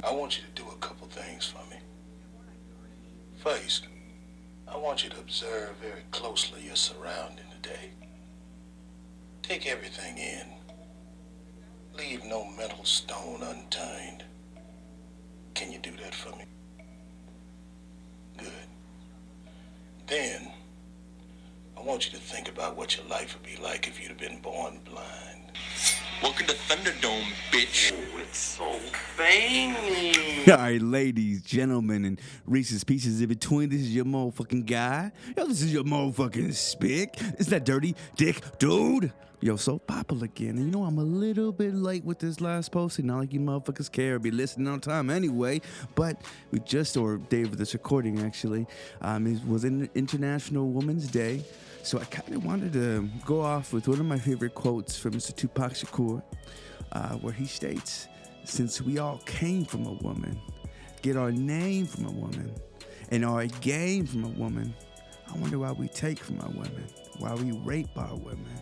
I want you to do a couple things for me. First, I want you to observe very closely your surrounding today. Take everything in. Leave no mental stone unturned. Can you do that for me? Good. Then, I want you to think about what your life would be like if you'd have been born blind. Welcome to Thunderdome, bitch. Oh, it's so veiny. All right, ladies, gentlemen, and Reese's Pieces in between. This is your motherfucking guy. Yo, this is your motherfucking spick. It's that dirty dick dude. Yo, Soul Papo again. And you know, I'm a little bit late with this last posting. Not like you motherfuckers care. Be listening on time anyway. But we just, or day of this recording actually, it was an International Women's Day. So I kind of wanted to go off with one of my favorite quotes from Mr. Tupac Shakur, where he states, since we all came from a woman, get our name from a woman, and our game from a woman, I wonder why we take from our women, why we rape our women.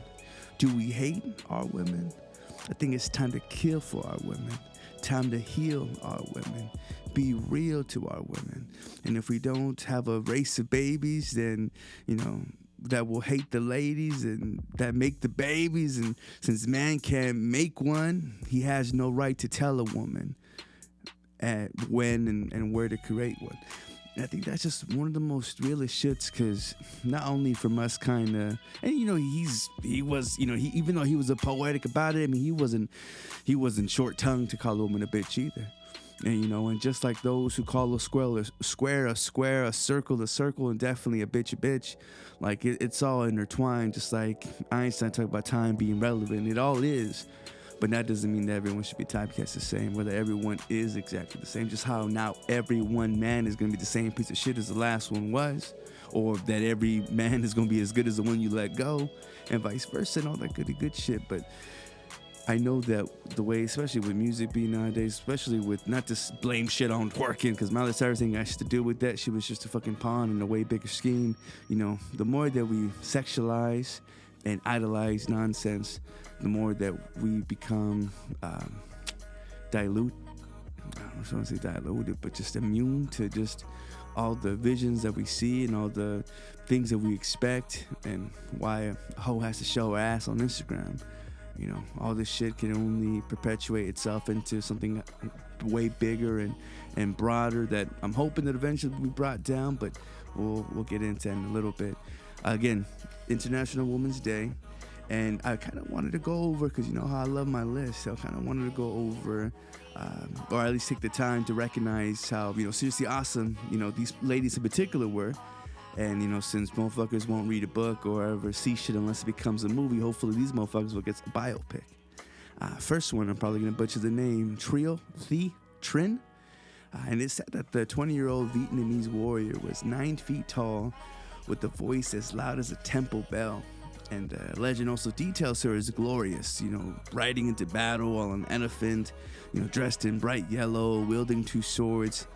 Do we hate our women? I think it's time to kill for our women, time to heal our women, be real to our women. And if we don't have a race of babies, then, you know, that will hate the ladies and that make the babies. And since man can't make one, he has no right to tell a woman when and where to create one. And I think that's just one of the most realest shits, because not only from us kind of, and you know, he was, you know, even though he was a poetic about it, I mean, he wasn't short tongued to call a woman a bitch either. And, you know, and just like those who call a square, a circle, and definitely a bitch, like it's all intertwined, just like Einstein talked about time being relevant. It all is, but that doesn't mean that everyone should be typecast the same, whether everyone is exactly the same, just how now every one man is going to be the same piece of shit as the last one was, or that every man is going to be as good as the one you let go, and vice versa, and all that good shit. But I know that the way, especially with music being nowadays, especially with, not to blame shit on twerking, because Miley Cyrus ain't got shit to do with that. She was just a fucking pawn in a way bigger scheme. You know, the more that we sexualize and idolize nonsense, the more that we become dilute. I don't want to say diluted, but just immune to just all the visions that we see and all the things that we expect, and why a hoe has to show her ass on Instagram. You know, all this shit can only perpetuate itself into something way bigger and broader that I'm hoping that eventually will be brought down, but we'll get into in a little bit. Again, International Women's Day, and I kind of wanted to go over, because you know how I love my list, so I kind of wanted to go over, or at least take the time to recognize how, you know, seriously awesome, you know, these ladies in particular were. And, you know, since motherfuckers won't read a book or ever see shit unless it becomes a movie, hopefully these motherfuckers will get a biopic. First one, I'm probably going to butcher the name, Trin. And it said that the 20-year-old Vietnamese warrior was 9 feet tall with a voice as loud as a temple bell. And legend also details her as glorious, you know, riding into battle on an elephant, you know, dressed in bright yellow, wielding 2 swords.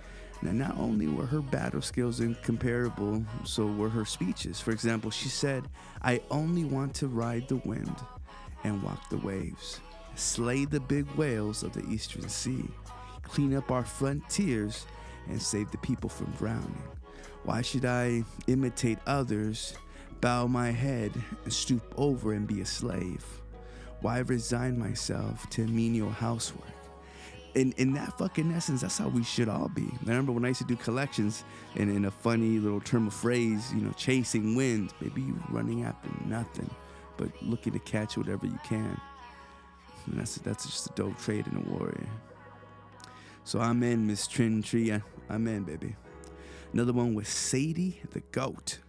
Now, not only were her battle skills incomparable, so were her speeches. For example, she said, "I only want to ride the wind and walk the waves, slay the big whales of the eastern sea, clean up our frontiers, and save the people from drowning. Why should I imitate others, bow my head, and stoop over and be a slave? Why resign myself to menial housework?" In that fucking essence, that's how we should all be. I remember when I used to do collections, and in a funny little term of phrase, you know, chasing wind, maybe you running after nothing, but looking to catch whatever you can. And that's just a dope trait in a warrior. So I'm in, Miss Trin. I'm in, baby. Another one was Sadie the Goat.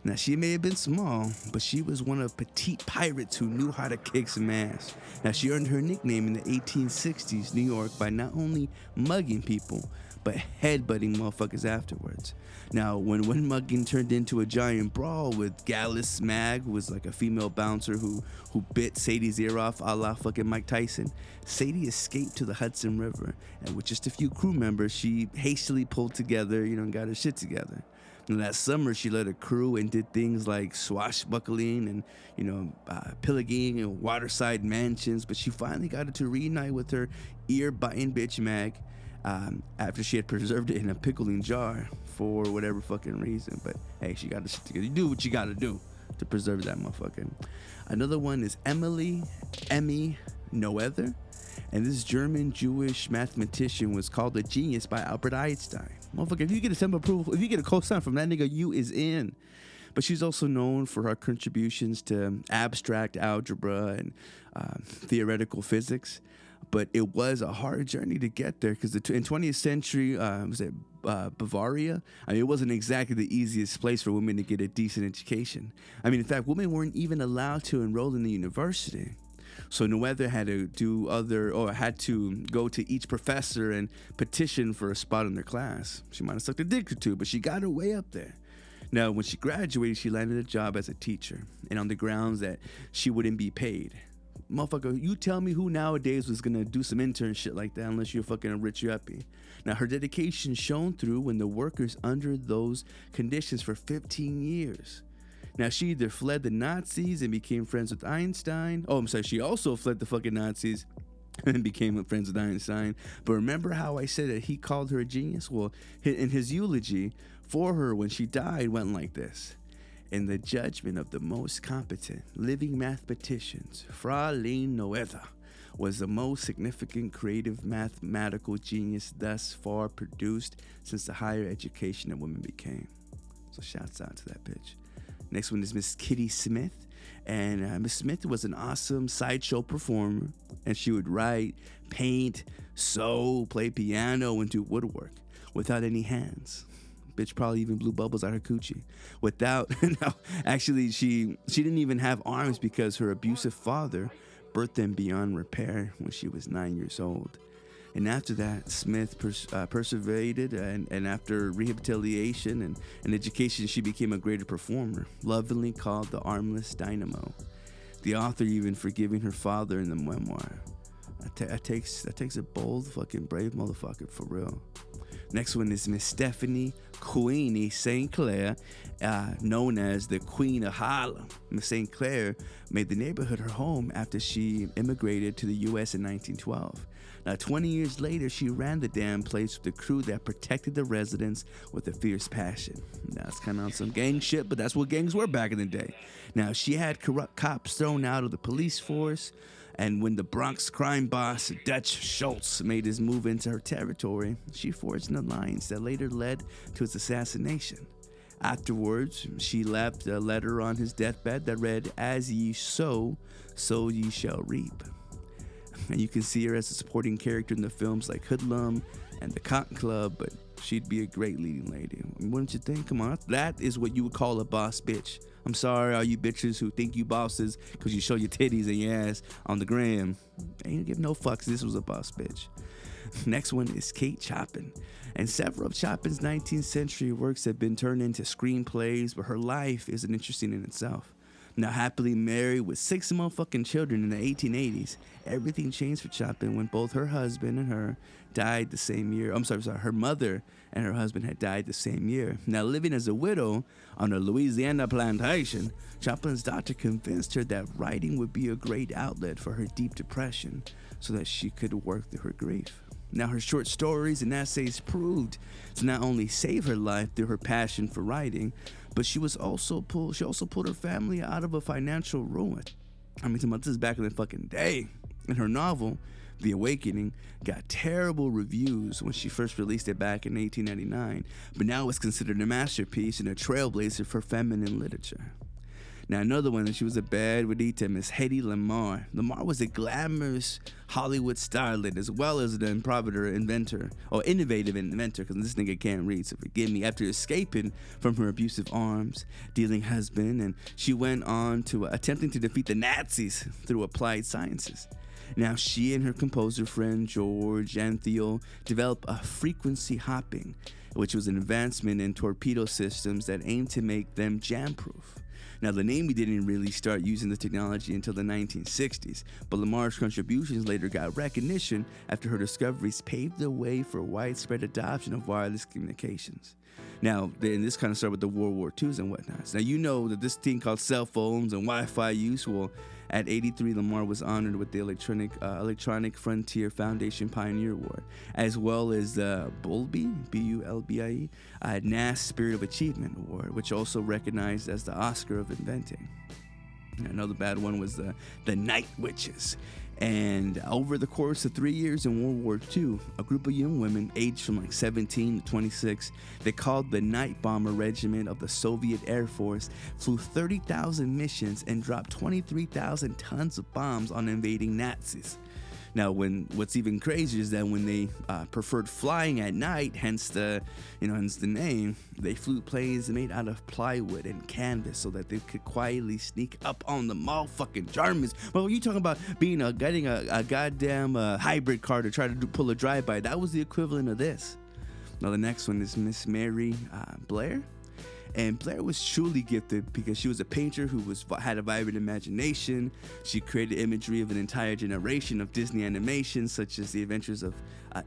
Now, she may have been small, but she was one of petite pirates who knew how to kick some ass. Now, she earned her nickname in the 1860s New York by not only mugging people, but headbutting motherfuckers afterwards. Now, when one mugging turned into a giant brawl with Gallus Mag, who was like a female bouncer who bit Sadie's ear off a la fucking Mike Tyson, Sadie escaped to the Hudson River, and with just a few crew members, she hastily pulled together, you know, and got her shit together. And that summer, she led a crew and did things like swashbuckling and, you know, pillaging and waterside mansions. But she finally got her to reunite with her ear-biting bitch Mag after she had preserved it in a pickling jar for whatever fucking reason. But hey, she got the shit together. You do what you gotta do to preserve that motherfucker. Another one is Emmy Noether. And this German Jewish mathematician was called a genius by Albert Einstein. Motherfucker, if you get a stamp of approval, if you get a cosign from that nigga, you is in. But she's also known for her contributions to abstract algebra and theoretical physics. But it was a hard journey to get there because in 20th century, Bavaria? I mean, it wasn't exactly the easiest place for women to get a decent education. I mean, in fact, women weren't even allowed to enroll in the university. So Noether had to go to each professor and petition for a spot in their class. She might have sucked a dick or two, but she got her way up there. Now, when she graduated, she landed a job as a teacher, and on the grounds that she wouldn't be paid. Motherfucker, you tell me who nowadays was gonna do some intern shit like that unless you're fucking a rich yuppie. Now, her dedication shone through when the workers under those conditions for 15 years. Now, she either fled the Nazis and became friends with Einstein. Oh, I'm sorry, she also fled the fucking Nazis and became friends with Einstein. But remember how I said that he called her a genius? Well, in his eulogy for her when she died went like this. In the judgment of the most competent living mathematicians, Fraulein Noether was the most significant creative mathematical genius thus far produced since the higher education that women became. So shouts out to that bitch. Next one is Miss Kitty Smith. And Miss Smith was an awesome sideshow performer. And she would write, paint, sew, play piano, and do woodwork without any hands. Bitch probably even blew bubbles out her coochie. No, actually, she didn't even have arms because her abusive father birthed them beyond repair when she was 9 years old. And after that, Smith persevered, and after rehabilitation and education, she became a greater performer, lovingly called the Armless Dynamo. The author even forgiving her father in the memoir. That takes a bold, fucking brave motherfucker, for real. Next one is Miss Stephanie Queenie St. Clair, known as the Queen of Harlem. Miss St. Clair made the neighborhood her home after she immigrated to the U.S. in 1912. Now, 20 years later, she ran the damn place with a crew that protected the residents with a fierce passion. Now, it's kind of on some gang shit, but that's what gangs were back in the day. Now, she had corrupt cops thrown out of the police force, and when the Bronx crime boss, Dutch Schultz, made his move into her territory, she forged an alliance that later led to his assassination. Afterwards, she left a letter on his deathbed that read, "As ye sow, so ye shall reap." And you can see her as a supporting character in the films like Hoodlum and The Cotton Club, but she'd be a great leading lady. Wouldn't you think? Come on, that is what you would call a boss bitch. I'm sorry, all you bitches who think you bosses because you show your titties and your ass on the gram. Ain't give no fucks. This was a boss bitch. Next one is Kate Chopin. And several of Chopin's 19th century works have been turned into screenplays, but her life is interesting in itself. Now happily married with 6 motherfucking children in the 1880s, everything changed for Chopin when both her husband and her died the same year. Her mother and her husband had died the same year. Now living as a widow on a Louisiana plantation, Chopin's doctor convinced her that writing would be a great outlet for her deep depression so that she could work through her grief. Now her short stories and essays proved to not only save her life through her passion for writing, but she also pulled her family out of a financial ruin. I mean, this is back in the fucking day. And her novel, The Awakening, got terrible reviews when she first released it back in 1899, but now it's considered a masterpiece and a trailblazer for feminine literature. Now, another one, she was a bad Juanita, Miss Hedy Lamarr. Lamarr was a glamorous Hollywood starlet as well as an innovative inventor, because this nigga can't read, so forgive me. After escaping from her abusive arms, dealing husband, and she went on to attempting to defeat the Nazis through applied sciences. Now, she and her composer friend George Antheil developed a frequency hopping, which was an advancement in torpedo systems that aimed to make them jam-proof. Now, the Navy didn't really start using the technology until the 1960s, but Lamar's contributions later got recognition after her discoveries paved the way for widespread adoption of wireless communications. Now, then this kind of started with the World War IIs and whatnot. Now, you know that this thing called cell phones and Wi-Fi use, well, at 83, Lamar was honored with the Electronic Frontier Foundation Pioneer Award, as well as the Bulbie, B-U-L-B-I-E, NAS Spirit of Achievement Award, which also recognized as the Oscar of Inventing. Another bad one was the Night Witches. And over the course of 3 years in World War II, a group of young women aged from like 17 to 26, they called the Night Bomber Regiment of the Soviet Air Force, flew 30,000 missions and dropped 23,000 tons of bombs on invading Nazis. Now, what's even crazier is that when they preferred flying at night, hence the name, they flew planes made out of plywood and canvas so that they could quietly sneak up on the motherfucking Germans. Well, you talking about getting a goddamn hybrid car to try to pull a drive-by? That was the equivalent of this. Now, the next one is Miss Mary Blair. And Blair was truly gifted because she was a painter who had a vibrant imagination. She created imagery of an entire generation of Disney animations, such as The Adventures of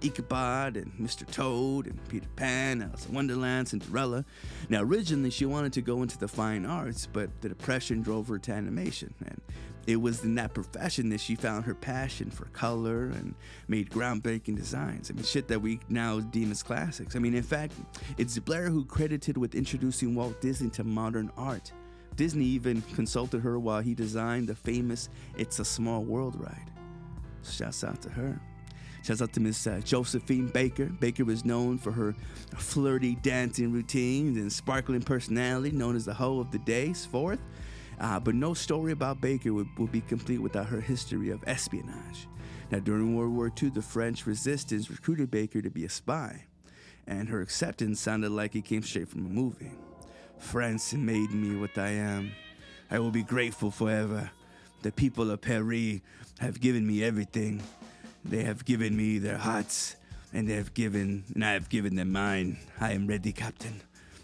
Ichabod and Mr. Toad and Peter Pan, Alice in Wonderland, Cinderella. Now, originally, she wanted to go into the fine arts, but the Depression drove her to animation. And it was in that profession that she found her passion for color and made groundbreaking designs. I mean, shit that we now deem as classics. I mean, in fact, it's Blair who credited with introducing Walt Disney to modern art. Disney even consulted her while he designed the famous It's a Small World ride. Shouts out to her. Shouts out to Miss Josephine Baker. Baker was known for her flirty dancing routines and sparkling personality, known as the hoe of the day's fourth. But no story about Baker would be complete without her history of espionage. Now, during World War II, the French resistance recruited Baker to be a spy, and her acceptance sounded like it came straight from a movie. France made me what I am. I will be grateful forever. The people of Paris have given me everything. They have given me their hearts, and I have given them mine. I am ready, Captain,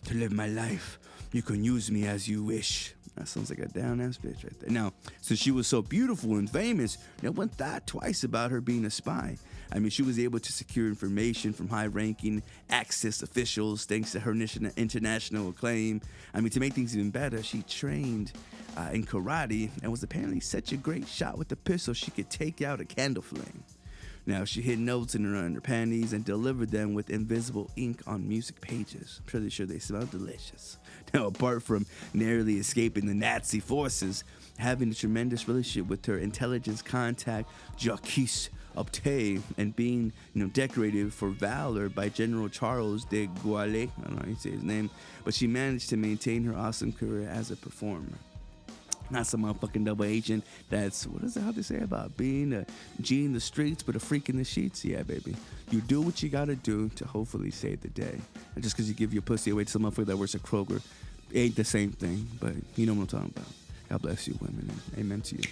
to live my life. You can use me as you wish. That sounds like a down-ass bitch right there. Now, since she was so beautiful and famous, no one thought twice about her being a spy. I mean, she was able to secure information from high-ranking Axis officials thanks to her international acclaim. I mean, to make things even better, she trained in karate and was apparently such a great shot with the pistol she could take out a candle flame. Now, she hid notes in her panties and delivered them with invisible ink on music pages. I'm pretty sure they smell delicious. Now, apart from narrowly escaping the Nazi forces, having a tremendous relationship with her intelligence contact, Jacques Optay, and being decorated for valor by General Charles de Gaulle, I don't know how you say his name, but she managed to maintain her awesome career as a performer. Not some motherfucking double agent that's, how they say about being a G in the streets but a freak in the sheets? Yeah, baby. You do what you gotta do to hopefully save the day. And just because you give your pussy away to some motherfucker that works at Kroger, it ain't the same thing, but you know what I'm talking about. God bless you, women, and amen to you.